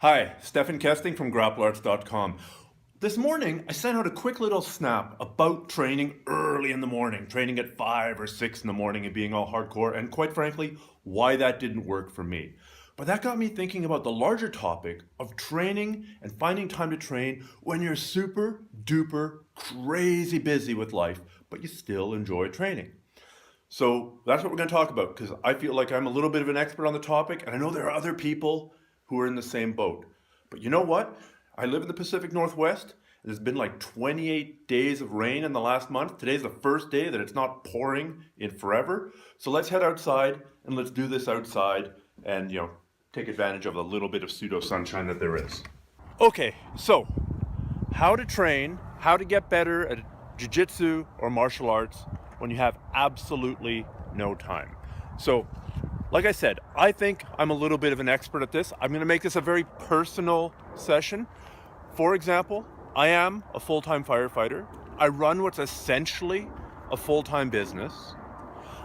Hi, Stefan Kesting from Grapplearts.com. This morning, I sent out a quick little snap about training early in the morning, training at 5 or 6 in the morning and being all hardcore, and quite frankly, why that didn't work for me. But that got me thinking about the larger topic of training and finding time to train when you're super duper crazy busy with life, but you still enjoy training. So that's what we're going to talk about, because I feel like I'm a little bit of an expert on the topic, and I know there are other people who are in the same boat. But you know what? I live in the Pacific Northwest. There's been like 28 days of rain in the last month. Today's the first day that it's not pouring in forever. So let's head outside and let's do this outside and, take advantage of the little bit of pseudo sunshine that there is. Okay, so how to train, how to get better at jiu-jitsu or martial arts when you have absolutely no time. So, like I said, I think I'm a little bit of an expert at this. I'm going to make this a very personal session. For example, I am a full-time firefighter. I run what's essentially a full-time business.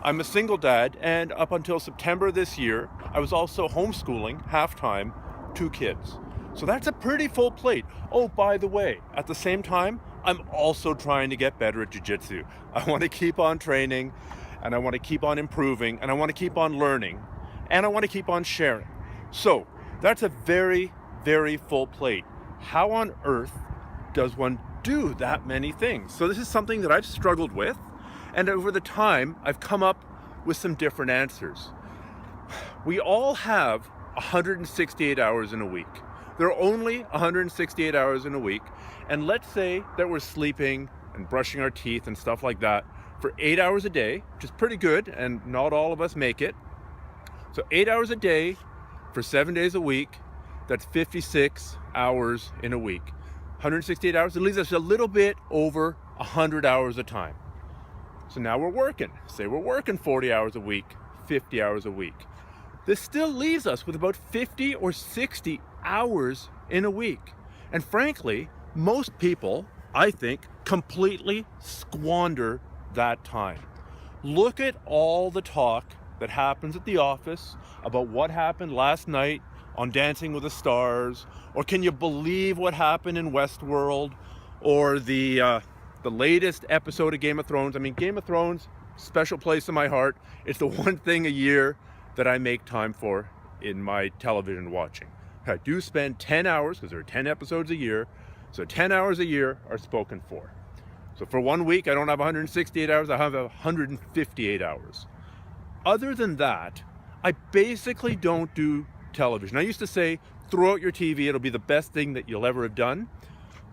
I'm a single dad, and up until September this year, I was also homeschooling half-time 2 kids. So that's a pretty full plate. Oh, by the way, at the same time, I'm also trying to get better at jiu-jitsu. I want to keep on training, and I want to keep on improving, and I want to keep on learning, and I want to keep on sharing. So that's a very, very full plate. How on earth does one do that many things? So this is something that I've struggled with, and over the time, I've come up with some different answers. We all have 168 hours in a week. There are only 168 hours in a week, and let's say that we're sleeping and brushing our teeth and stuff like that for 8 hours a day, which is pretty good, and not all of us make it. So 8 hours a day for 7 days a week, that's 56 hours in a week. 168 hours, it leaves us a little bit over 100 hours a time. So now we're working. Say we're working 40 hours a week, 50 hours a week. This still leaves us with about 50 or 60 hours in a week. And frankly, most people, I think, completely squander that time. Look at all the talk that happens at the office about what happened last night on Dancing with the Stars, or can you believe what happened in Westworld, or the latest episode of Game of Thrones. I mean, Game of Thrones, special place in my heart. It's the one thing a year that I make time for in my television watching. I do spend 10 hours, because there are 10 episodes a year, so 10 hours a year are spoken for. So for 1 week, I don't have 168 hours, I have 158 hours. Other than that, I basically don't do television. I used to say, throw out your TV, it'll be the best thing that you'll ever have done.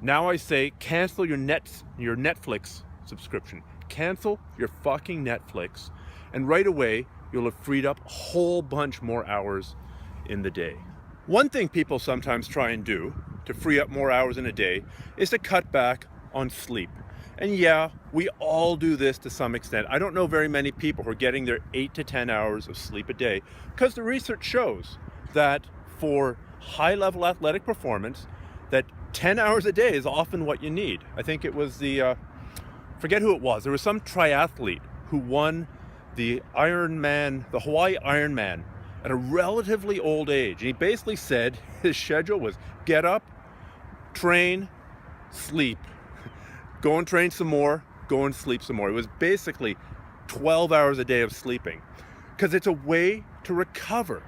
Now I say, cancel your Netflix subscription. Cancel your fucking Netflix, and right away, you'll have freed up a whole bunch more hours in the day. One thing people sometimes try and do to free up more hours in a day is to cut back on sleep. And yeah, we all do this to some extent. I don't know very many people who are getting their 8 to 10 hours of sleep a day, because the research shows that for high-level athletic performance, that 10 hours a day is often what you need. I think it was forget who it was. There was some triathlete who won the Hawaii Ironman at a relatively old age. And he basically said his schedule was get up, train, sleep, go and train some more, go and sleep some more. It was basically 12 hours a day of sleeping, because it's a way to recover.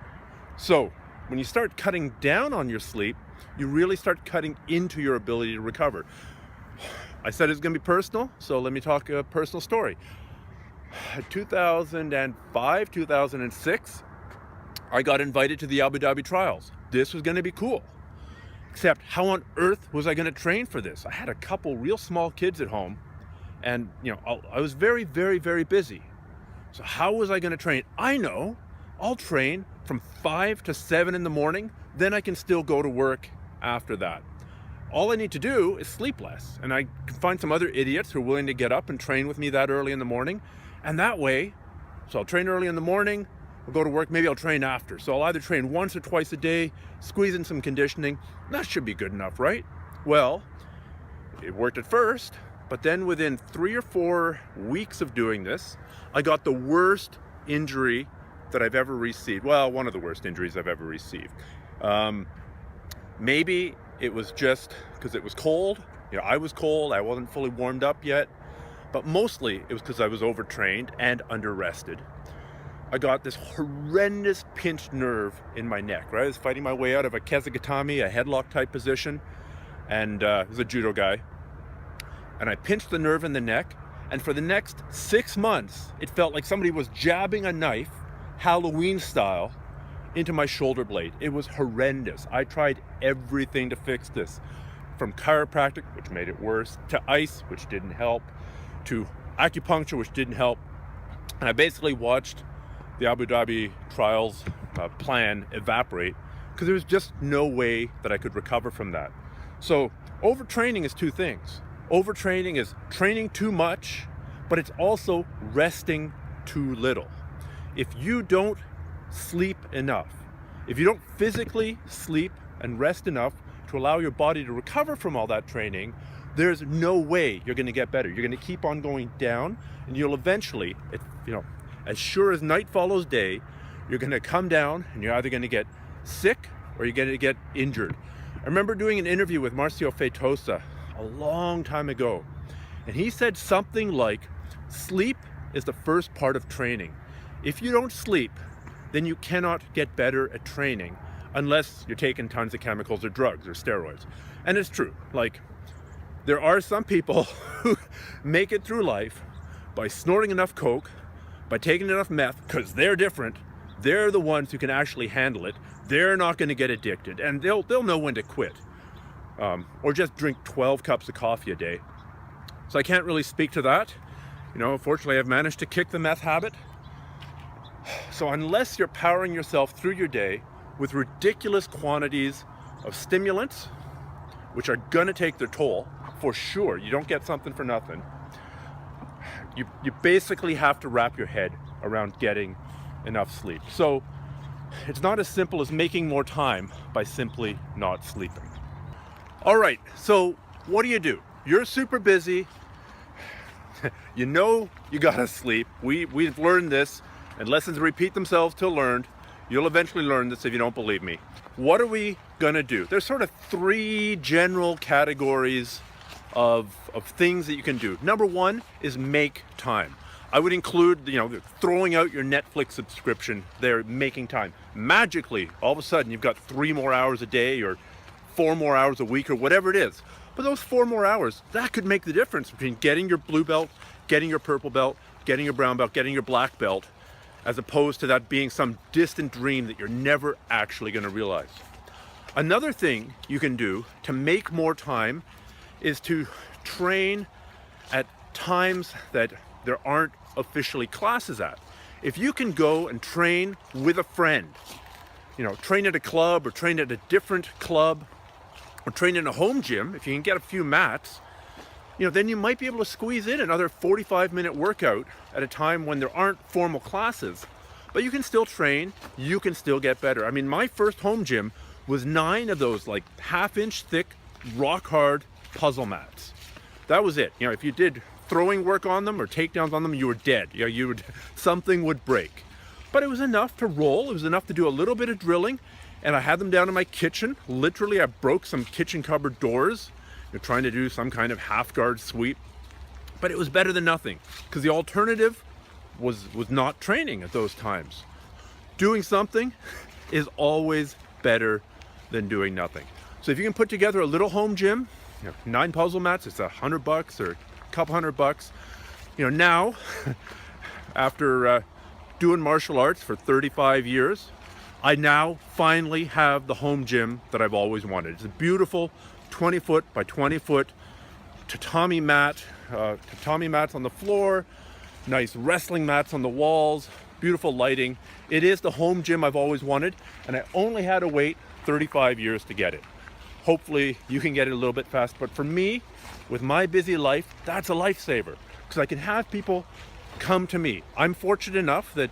So when you start cutting down on your sleep, you really start cutting into your ability to recover. I said it's going to be personal, so let me talk a personal story. 2005, 2006, I got invited to the Abu Dhabi trials. This was going to be cool. Except, how on earth was I going to train for this? I had a couple real small kids at home, and I was very, very, very busy. So how was I going to train? I know I'll train from 5 to 7 in the morning, then I can still go to work after that. All I need to do is sleep less, and I can find some other idiots who are willing to get up and train with me that early in the morning, and that way, so I'll train early in the morning, I'll go to work, maybe I'll train after. So I'll either train once or twice a day, squeeze in some conditioning. That should be good enough, right? Well, it worked at first, but then within 3 or 4 weeks of doing this, I got the worst injury that I've ever received. Well, one of the worst injuries I've ever received. Maybe it was just because it was cold. I was cold, I wasn't fully warmed up yet, but mostly it was because I was overtrained and under-rested. I got this horrendous pinched nerve in my neck, right? I was fighting my way out of a kezigatami, a headlock type position, and it was a judo guy. And I pinched the nerve in the neck, and for the next 6 months, it felt like somebody was jabbing a knife, Halloween style, into my shoulder blade. It was horrendous. I tried everything to fix this, from chiropractic, which made it worse, to ice, which didn't help, to acupuncture, which didn't help. And I basically watched the Abu Dhabi trials plan evaporate because there was just no way that I could recover from that. So overtraining is two things. Overtraining is training too much, but it's also resting too little. If you don't sleep enough, if you don't physically sleep and rest enough to allow your body to recover from all that training, there's no way you're going to get better. You're going to keep on going down, and you'll eventually, as sure as night follows day, you're going to come down and you're either going to get sick or you're going to get injured. I remember doing an interview with Marcio Feitosa a long time ago, and he said something like, sleep is the first part of training. If you don't sleep, then you cannot get better at training unless you're taking tons of chemicals or drugs or steroids. And it's true. Like, there are some people who make it through life by snorting enough coke, by taking enough meth, because they're different. They're the ones who can actually handle it. They're not going to get addicted, and they'll know when to quit, or just drink 12 cups of coffee a day. So I can't really speak to that. Fortunately, I've managed to kick the meth habit. So unless you're powering yourself through your day with ridiculous quantities of stimulants, which are gonna take their toll, for sure, you don't get something for nothing, you basically have to wrap your head around getting enough sleep. So it's not as simple as making more time by simply not sleeping. All right, so what do? You're super busy. You gotta sleep. We've learned this, and lessons repeat themselves till learned. You'll eventually learn this if you don't believe me. What are we gonna do? There's sort of three general categories of things that you can do. Number one is make time. I would include, throwing out your Netflix subscription there, making time. Magically, all of a sudden, you've got 3 more hours a day or 4 more hours a week or whatever it is. But those 4 more hours, that could make the difference between getting your blue belt, getting your purple belt, getting your brown belt, getting your black belt, as opposed to that being some distant dream that you're never actually going to realize. Another thing you can do to make more time is to train at times that there aren't officially classes at. If you can go and train with a friend, train at a club or train at a different club or train in a home gym, if you can get a few mats, then you might be able to squeeze in another 45-minute workout at a time when there aren't formal classes. But you can still train, you can still get better. I mean, my first home gym was 9 of those like half-inch thick, rock-hard puzzle mats. That was it. If you did throwing work on them or takedowns on them, you were dead. Something would break. But it was enough to roll. It was enough to do a little bit of drilling. And I had them down in my kitchen. Literally, I broke some kitchen cupboard doors, trying to do some kind of half-guard sweep. But it was better than nothing, because the alternative was not training at those times. Doing something is always better than doing nothing. So if you can put together a little home gym, 9 puzzle mats, it's $100 or a couple $100. Now, after doing martial arts for 35 years, I now finally have the home gym that I've always wanted. It's a beautiful 20-foot by 20-foot tatami mats on the floor, nice wrestling mats on the walls, beautiful lighting. It is the home gym I've always wanted, and I only had to wait 35 years to get it. Hopefully you can get it a little bit fast, but for me, with my busy life, that's a lifesaver, because I can have people come to me. I'm fortunate enough that,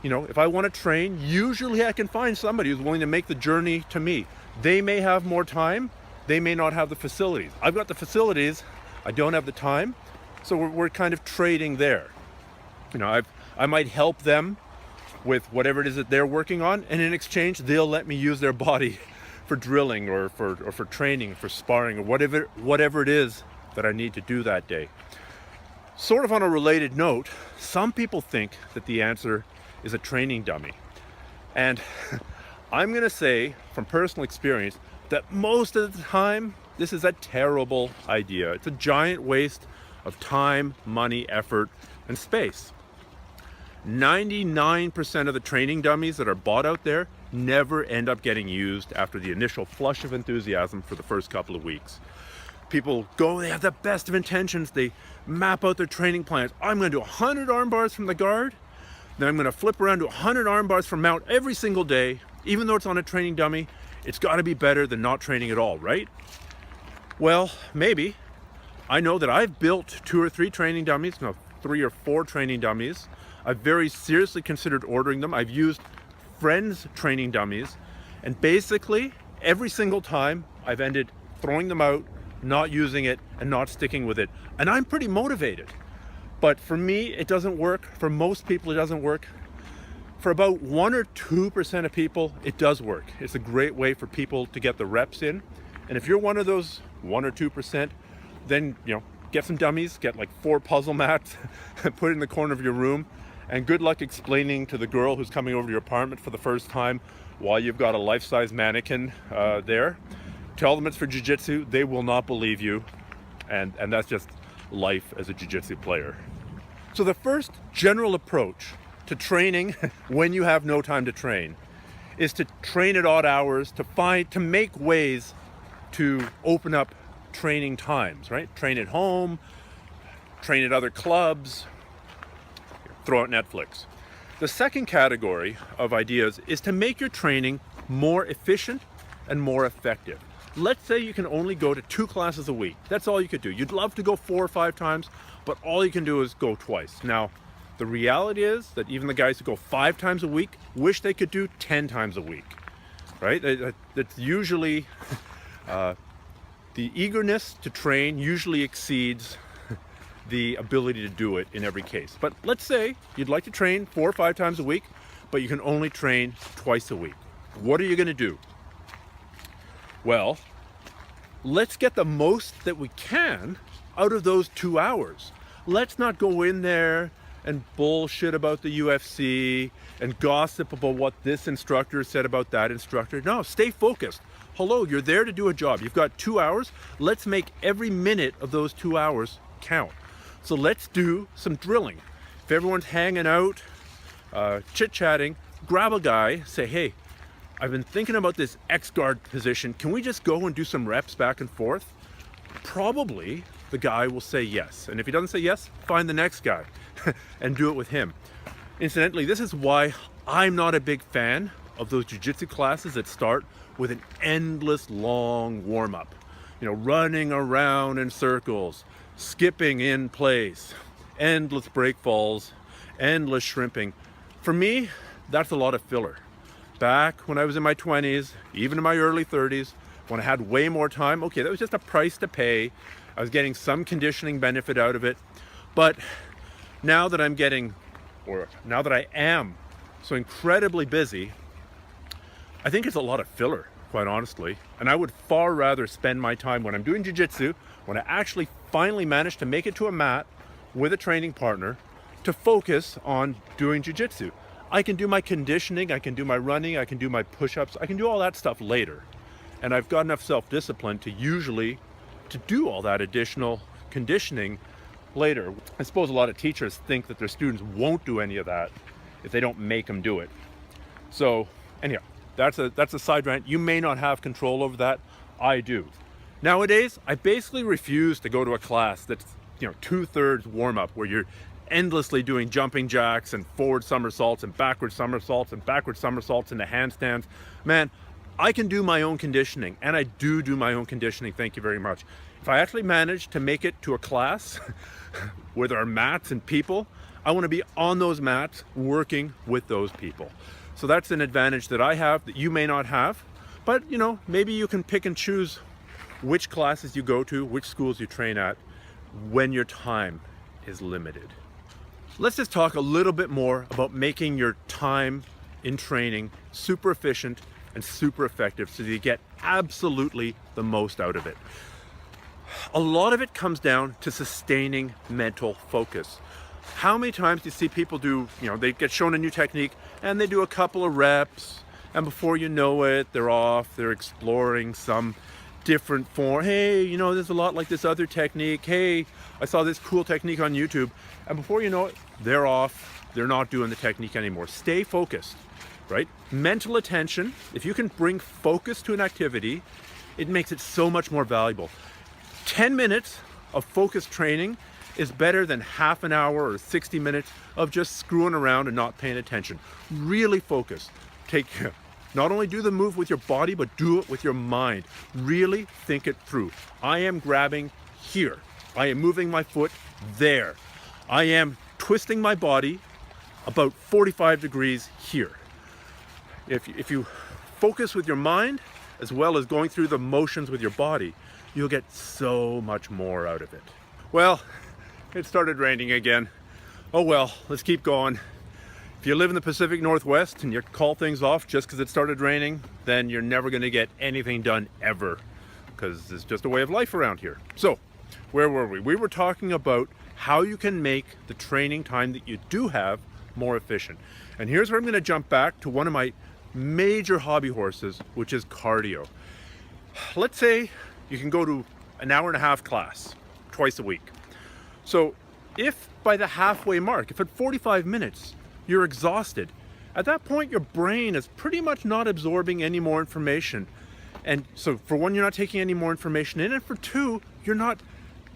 if I want to train, usually I can find somebody who's willing to make the journey to me. They may have more time, they may not have the facilities. I've got the facilities, I don't have the time, so we're kind of trading there. I might help them with whatever it is that they're working on, and in exchange, they'll let me use their body for drilling or for training, for sparring, or whatever it is that I need to do that day. Sort of on a related note, some people think that the answer is a training dummy. And I'm going to say from personal experience that most of the time, this is a terrible idea. It's a giant waste of time, money, effort, and space. 99% of the training dummies that are bought out there never end up getting used after the initial flush of enthusiasm for the first couple of weeks. People go, they have the best of intentions, they map out their training plans. I'm going to do 100 arm bars from the guard, then I'm going to flip around to 100 arm bars from mount every single day. Even though it's on a training dummy, it's got to be better than not training at all, right? Well, maybe. I know that I've built 2 or 3 training dummies, no, 3 or 4 training dummies. I've very seriously considered ordering them. I've used friends' training dummies, and basically every single time I've ended throwing them out, not using it, and not sticking with it. And I'm pretty motivated. But for me, it doesn't work. For most people, it doesn't work. For about 1 or 2% of people, it does work. It's a great way for people to get the reps in. And if you're one of those 1 or 2%, then, get some dummies, get like 4 puzzle mats, put it in the corner of your room, and good luck explaining to the girl who's coming over to your apartment for the first time why you've got a life-size mannequin there. Tell them it's for jiu-jitsu. They will not believe you. And that's just life as a jiu-jitsu player. So the first general approach to training when you have no time to train is to train at odd hours, to make ways to open up training times, right? Train at home, train at other clubs, throw out Netflix. The second category of ideas is to make your training more efficient and more effective. Let's say you can only go to 2 classes a week. That's all you could do. You'd love to go 4 or 5 times, but all you can do is go twice. Now, the reality is that even the guys who go 5 times a week wish they could do 10 times a week, right? That's usually, the eagerness to train usually exceeds the ability to do it in every case. But let's say you'd like to train 4 or 5 times a week, but you can only train twice a week. What are you going to do? Well, let's get the most that we can out of those 2 hours. Let's not go in there and bullshit about the UFC and gossip about what this instructor said about that instructor. No, stay focused. Hello, you're there to do a job. You've got 2 hours. Let's make every minute of those 2 hours count. So let's do some drilling. If everyone's hanging out, chit-chatting, grab a guy, say, hey, I've been thinking about this X-guard position. Can we just go and do some reps back and forth? Probably the guy will say yes. And if he doesn't say yes, find the next guy and do it with him. Incidentally, this is why I'm not a big fan of those jiu-jitsu classes that start with an endless long warm-up. Running around in circles, skipping in place, endless break falls, endless shrimping. For me, that's a lot of filler. Back when I was in my 20s, even in my early 30s, when I had way more time, okay, that was just a price to pay. I was getting some conditioning benefit out of it. But now that I am so incredibly busy, I think it's a lot of filler, quite honestly. And I would far rather spend my time when I'm doing jiu-jitsu, when I actually finally manage to make it to a mat with a training partner, to focus on doing jiu-jitsu. I can do my conditioning, I can do my running, I can do my push-ups, I can do all that stuff later. And I've got enough self-discipline to do all that additional conditioning later. I suppose a lot of teachers think that their students won't do any of that if they don't make them do it. So anyhow, that's a side rant. You may not have control over that. I do. Nowadays, I basically refuse to go to a class that's 2/3 warm-up, where you're endlessly doing jumping jacks and forward somersaults and backward somersaults and backward somersaults into handstands. Man, I can do my own conditioning, and I do my own conditioning, thank you very much. If I actually manage to make it to a class where there are mats and people, I want to be on those mats working with those people. So that's an advantage that I have that you may not have. But maybe you can pick and choose which classes you go to, which schools you train at, when your time is limited. Let's just talk a little bit more about making your time in training super efficient and super effective so that you get absolutely the most out of it. A lot of it comes down to sustaining mental focus. How many times do you see people do, they get shown a new technique and they do a couple of reps, and before you know it, they're off, they're exploring some different form. Hey, there's a lot like this other technique. Hey, I saw this cool technique on YouTube. And before you know it, they're off. They're not doing the technique anymore. Stay focused, right? Mental attention, if you can bring focus to an activity, it makes it so much more valuable. 10 minutes of focused training is better than half an hour or 60 minutes of just screwing around and not paying attention. Really focus. Not only do the move with your body, but do it with your mind. Really think it through. I am grabbing here. I am moving my foot there. I am twisting my body about 45 degrees here. If you focus with your mind, as well as going through the motions with your body, you'll get so much more out of it. Well, it started raining again. Oh well, let's keep going. If you live in the Pacific Northwest and you call things off just because it started raining, then you're never going to get anything done ever, because it's just a way of life around here. So, where were we? We were talking about how you can make the training time that you do have more efficient. And here's where I'm going to jump back to one of my major hobby horses, which is cardio. Let's say you can go to an hour and a half class twice a week. So if by the halfway mark, if at 45 minutes, you're exhausted, at that point your brain is pretty much not absorbing any more information. And so for one, you're not taking any more information in, and for two, you're not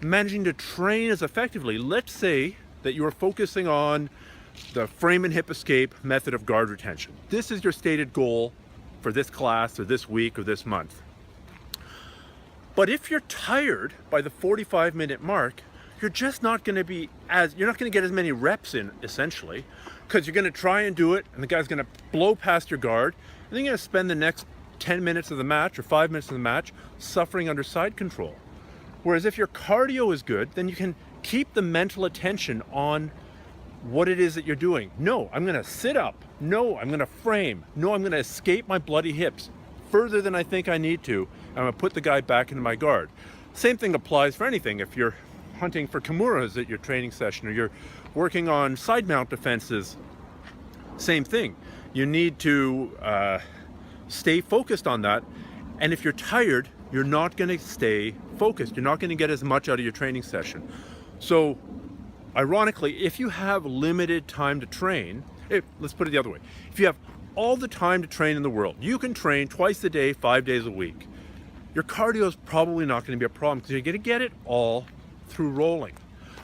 managing to train as effectively. Let's say that you are focusing on the frame and hip escape method of guard retention. This is your stated goal for this class or this week or this month. But if you're tired by the 45-minute mark, you're just not going to you're not going to get as many reps in, essentially, because you're going to try and do it, and the guy's going to blow past your guard, and then you're going to spend the next 10 minutes of the match or 5 minutes of the match suffering under side control. Whereas if your cardio is good, then you can keep the mental attention on what it is that you're doing. No, I'm going to sit up. No, I'm going to frame. No, I'm going to escape my bloody hips further than I think I need to. I'm going to put the guy back into my guard. Same thing applies for anything. If you're hunting for kimuras at your training session, or you're working on side mount defenses, same thing. You need to stay focused on that. And if you're tired, you're not going to stay focused. You're not going to get as much out of your training session. So ironically, if you have limited time to train, let's put it the other way. If you have all the time to train in the world, you can train twice a day, 5 days a week. Your cardio is probably not going to be a problem, because you're going to get it all through rolling.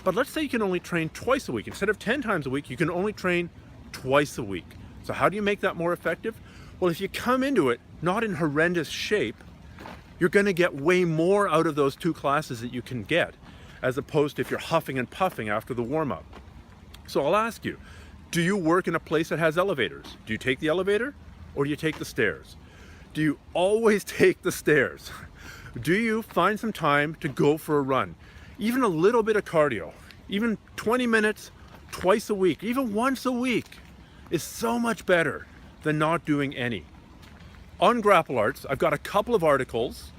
But let's say you can only train twice a week. Instead of 10 times a week, you can only train twice a week. So how do you make that more effective? Well, if you come into it not in horrendous shape, you're going to get way more out of those 2 classes that you can get, as opposed to if you're huffing and puffing after the warm-up. So I'll ask you, do you work in a place that has elevators? Do you take the elevator, or do you take the stairs? Do you always take the stairs? Do you find some time to go for a run? Even a little bit of cardio, even 20 minutes twice a week, even once a week, is so much better than not doing any. On Grapplearts, I've got a couple of articles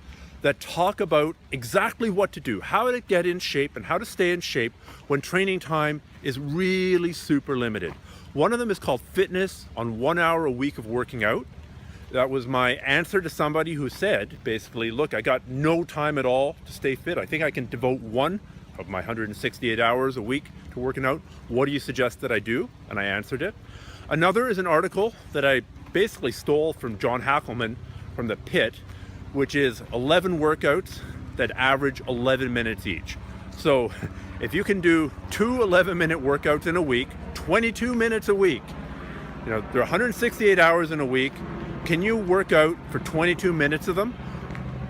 that talk about exactly what to do, how to get in shape and how to stay in shape when training time is really super limited. One of them is called Fitness on 1 hour a week of working out. That was my answer to somebody who said, basically, look, I got no time at all to stay fit. I think I can devote 1 of my 168 hours a week to working out. What do you suggest that I do? And I answered it. Another is an article that I basically stole from John Hackelman from The Pit, which is 11 workouts that average 11 minutes each. So if you can do 2 11-minute workouts in a week, 22 minutes a week, there are 168 hours in a week. Can you work out for 22 minutes of them?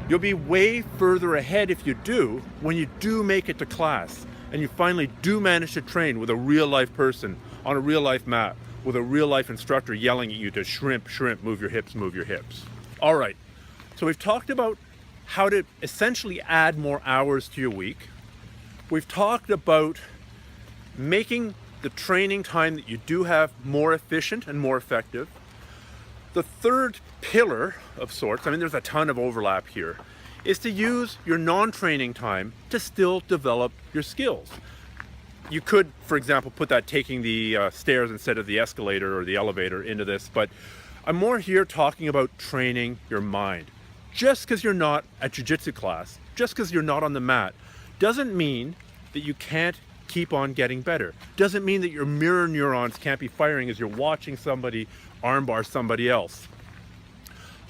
You'll be way further ahead if you do, when you do make it to class and you finally do manage to train with a real life person on a real life mat, with a real life instructor yelling at you to shrimp, move your hips, move your hips. All right, so we've talked about how to essentially add more hours to your week. We've talked about making the training time that you do have more efficient and more effective. The third pillar of sorts, I mean, there's a ton of overlap here, is to use your non-training time to still develop your skills. You could, for example, put that taking the stairs instead of the escalator or the elevator into this, but I'm more here talking about training your mind. Just because you're not at jiu-jitsu class, just because you're not on the mat, doesn't mean that you can't keep on getting better. Doesn't mean that your mirror neurons can't be firing as you're watching somebody armbar somebody else.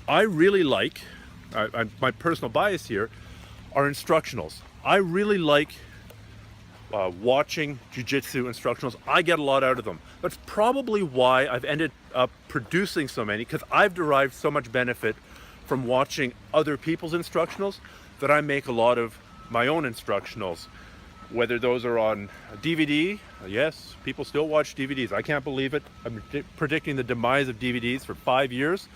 I really like, my personal bias here, are instructionals. I really like watching jiu-jitsu instructionals. I get a lot out of them. That's probably why I've ended up producing so many, because I've derived so much benefit from watching other people's instructionals that I make a lot of my own instructionals. Whether those are on DVD, yes, people still watch DVDs. I can't believe it. I'm predicting the demise of DVDs for 5 years,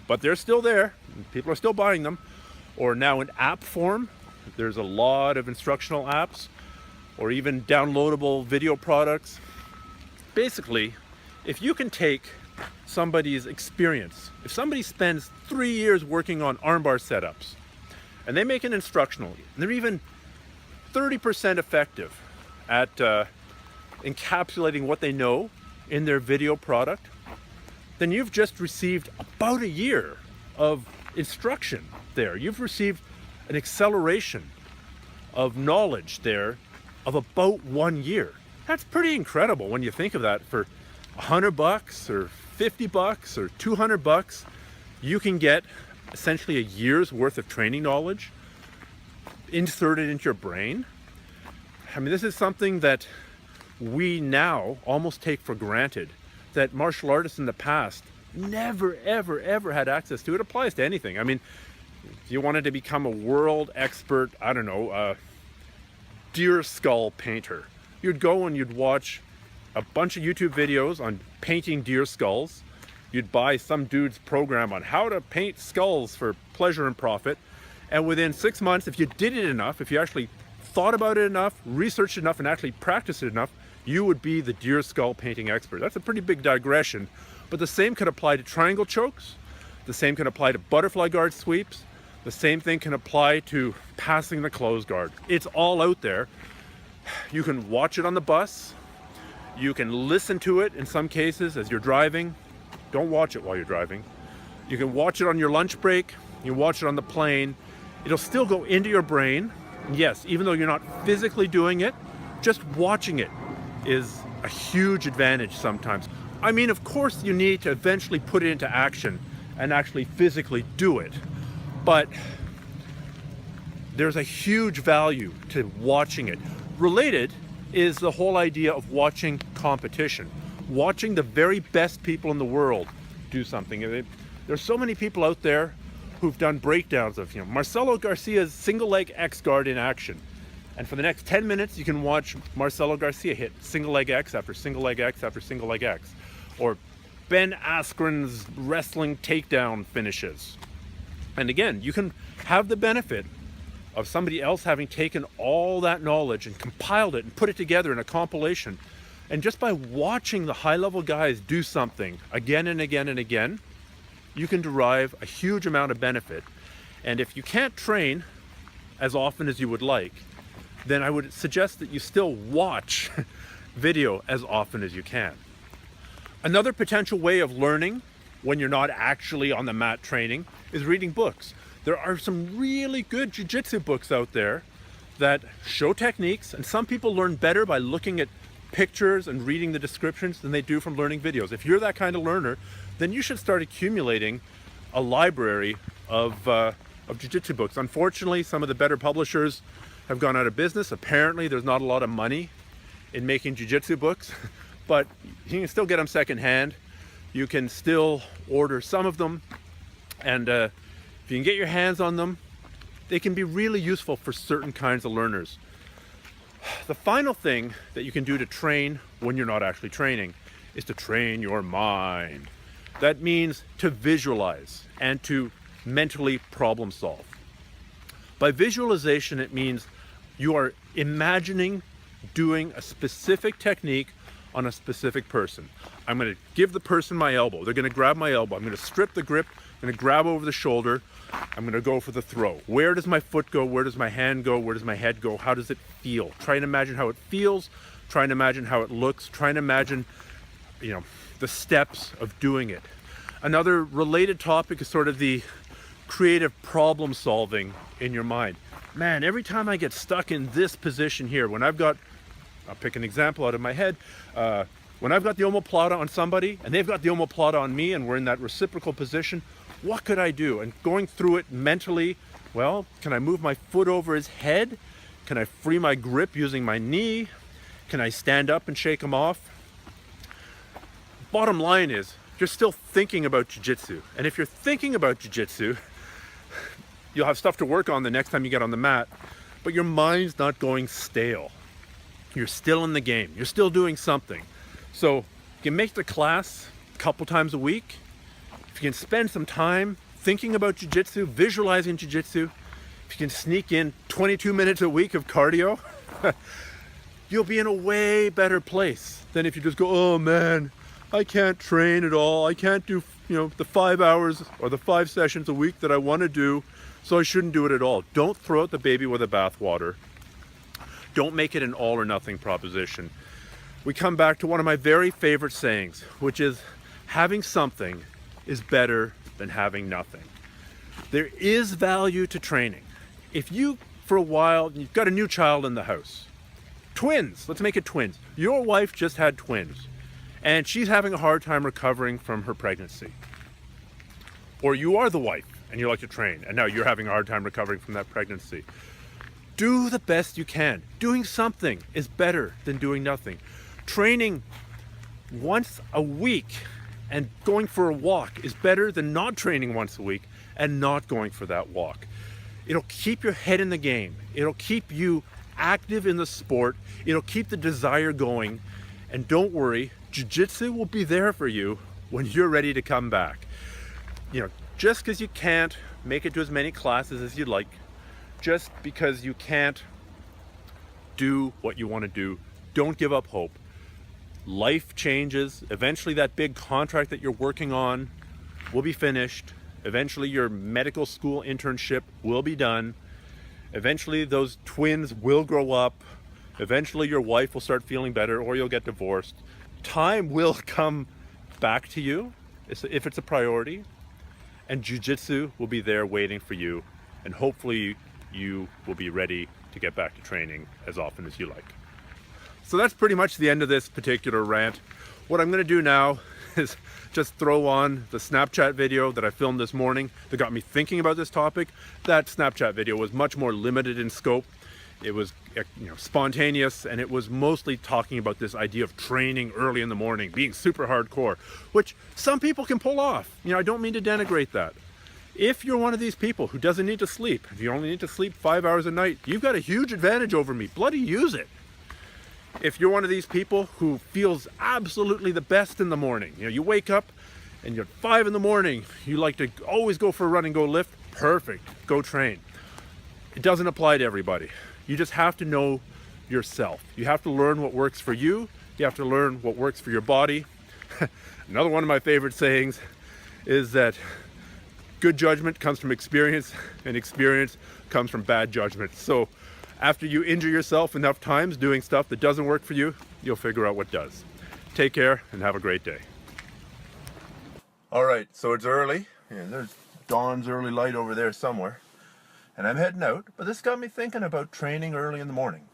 but they're still there. People are still buying them. Or now in app form, there's a lot of instructional apps, or even downloadable video products. Basically, if you can take somebody's experience, if somebody spends 3 years working on armbar setups, and they make an instructional, and they're even 30% effective at encapsulating what they know in their video product, then you've just received about a year of instruction there. You've received an acceleration of knowledge there of about 1 year. That's pretty incredible when you think of that. For $100 or $50 or $200, you can get essentially a year's worth of training knowledge inserted into your brain. I mean, this is something that we now almost take for granted, that martial artists in the past never, ever, ever had access to. It applies to anything. I mean, if you wanted to become a world expert, I don't know, deer skull painter, you'd go and you'd watch a bunch of YouTube videos on painting deer skulls. You'd buy some dude's program on how to paint skulls for pleasure and profit. And within 6 months, if you did it enough, if you actually thought about it enough, researched enough, and actually practiced it enough, you would be the deer skull painting expert. That's a pretty big digression, but the same could apply to triangle chokes. The same can apply to butterfly guard sweeps. The same thing can apply to passing the close guard. It's all out there. You can watch it on the bus. You can listen to it in some cases as you're driving. Don't watch it while you're driving. You can watch it on your lunch break. You watch it on the plane. It'll still go into your brain. And yes, even though you're not physically doing it, just watching it is a huge advantage sometimes. I mean, of course you need to eventually put it into action and actually physically do it. But there's a huge value to watching it. Related is the whole idea of watching competition. Watching the very best people in the world do something. There's so many people out there who've done breakdowns of, Marcelo Garcia's single leg X guard in action. And for the next 10 minutes, you can watch Marcelo Garcia hit single leg X after single leg X after single leg X. Or Ben Askren's wrestling takedown finishes. And again, you can have the benefit of somebody else having taken all that knowledge and compiled it and put it together in a compilation. And just by watching the high-level guys do something again and again and again, you can derive a huge amount of benefit. And if you can't train as often as you would like, then I would suggest that you still watch video as often as you can. Another potential way of learning when you're not actually on the mat training is reading books. There are some really good jiu-jitsu books out there that show techniques, and some people learn better by looking at pictures and reading the descriptions than they do from learning videos. If you're that kind of learner, then you should start accumulating a library of jiu-jitsu books. Unfortunately, some of the better publishers have gone out of business. Apparently, there's not a lot of money in making jiu-jitsu books, but you can still get them secondhand. You can still order some of them, and if you can get your hands on them, they can be really useful for certain kinds of learners. The final thing that you can do to train when you're not actually training is to train your mind. That means to visualize and to mentally problem solve. By visualization, it means you are imagining doing a specific technique on a specific person. I'm going to give the person my elbow. They're going to grab my elbow. I'm going to strip the grip. I'm going to grab over the shoulder. I'm going to go for the throw. Where does my foot go? Where does my hand go? Where does my head go? How does it feel? Try and imagine how it feels. Try and imagine how it looks. Try and imagine, the steps of doing it. Another related topic is sort of the creative problem solving in your mind. Man, every time I get stuck in this position here, I'll pick an example out of my head. When I've got the omoplata on somebody and they've got the omoplata on me and we're in that reciprocal position, what could I do? And going through it mentally, well, can I move my foot over his head? Can I free my grip using my knee? Can I stand up and shake him off? Bottom line is, you're still thinking about jiu-jitsu. And if you're thinking about jiu-jitsu, you'll have stuff to work on the next time you get on the mat, but your mind's not going stale. You're still in the game. You're still doing something. So you can make the class a couple times a week. If you can spend some time thinking about jiu-jitsu, visualizing jiu-jitsu, if you can sneak in 22 minutes a week of cardio, you'll be in a way better place than if you just go, oh man, I can't train at all. I can't do, the 5 hours or the 5 sessions a week that I want to do, so I shouldn't do it at all. Don't throw out the baby with the bathwater. Don't make it an all or nothing proposition. We come back to one of my very favorite sayings, which is having something is better than having nothing. There is value to training. If you, for a while, you've got a new child in the house, twins, let's make it twins. Your wife just had twins and she's having a hard time recovering from her pregnancy. Or you are the wife and you like to train and now you're having a hard time recovering from that pregnancy. Do the best you can. Doing something is better than doing nothing. Training once a week and going for a walk is better than not training once a week and not going for that walk. It'll keep your head in the game. It'll keep you active in the sport. It'll keep the desire going. And don't worry, jiu-jitsu will be there for you when you're ready to come back. Just because you can't make it to as many classes as you'd like, just because you can't do what you want to do, don't give up hope. Life changes. Eventually that big contract that you're working on will be finished. Eventually your medical school internship will be done. Eventually those twins will grow up. Eventually your wife will start feeling better or you'll get divorced. Time will come back to you if it's a priority, and jiu-jitsu will be there waiting for you, and hopefully you will be ready to get back to training as often as you like. So that's pretty much the end of this particular rant. What I'm going to do now is just throw on the Snapchat video that I filmed this morning that got me thinking about this topic. That Snapchat video was much more limited in scope. It was spontaneous, and it was mostly talking about this idea of training early in the morning, being super hardcore, which some people can pull off. I don't mean to denigrate that. If you're one of these people who doesn't need to sleep, if you only need to sleep 5 hours a night, you've got a huge advantage over me. Bloody use it. If you're one of these people who feels absolutely the best in the morning, you wake up and you're 5 in the morning, you like to always go for a run and go lift, perfect, go train. It doesn't apply to everybody. You just have to know yourself. You have to learn what works for you. You have to learn what works for your body. Another one of my favorite sayings is that good judgment comes from experience, and experience comes from bad judgment. So after you injure yourself enough times doing stuff that doesn't work for you, you'll figure out what does. Take care and have a great day. All right, so it's early. There's dawn's early light over there somewhere. And I'm heading out, but this got me thinking about training early in the morning.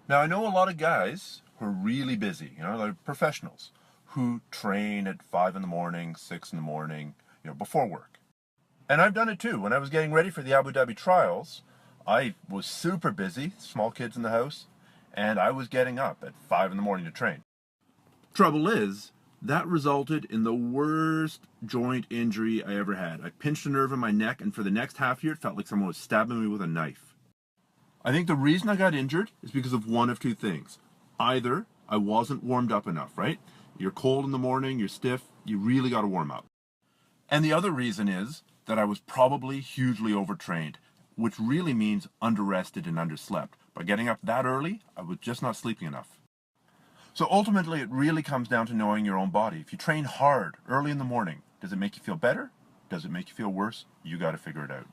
Now, I know a lot of guys who are really busy, like professionals, who train at 5 in the morning, 6 in the morning, before work. And I've done it too. When I was getting ready for the Abu Dhabi trials, I was super busy, small kids in the house, and I was getting up at 5 in the morning to train. Trouble is, that resulted in the worst joint injury I ever had. I pinched a nerve in my neck, and for the next half year, it felt like someone was stabbing me with a knife. I think the reason I got injured is because of one of two things. Either I wasn't warmed up enough, right? You're cold in the morning, you're stiff, you really got to warm up. And the other reason is that I was probably hugely overtrained, which really means underrested and underslept. By getting up that early, I was just not sleeping enough. So ultimately, it really comes down to knowing your own body. If you train hard early in the morning, does it make you feel better? Does it make you feel worse? You got to figure it out.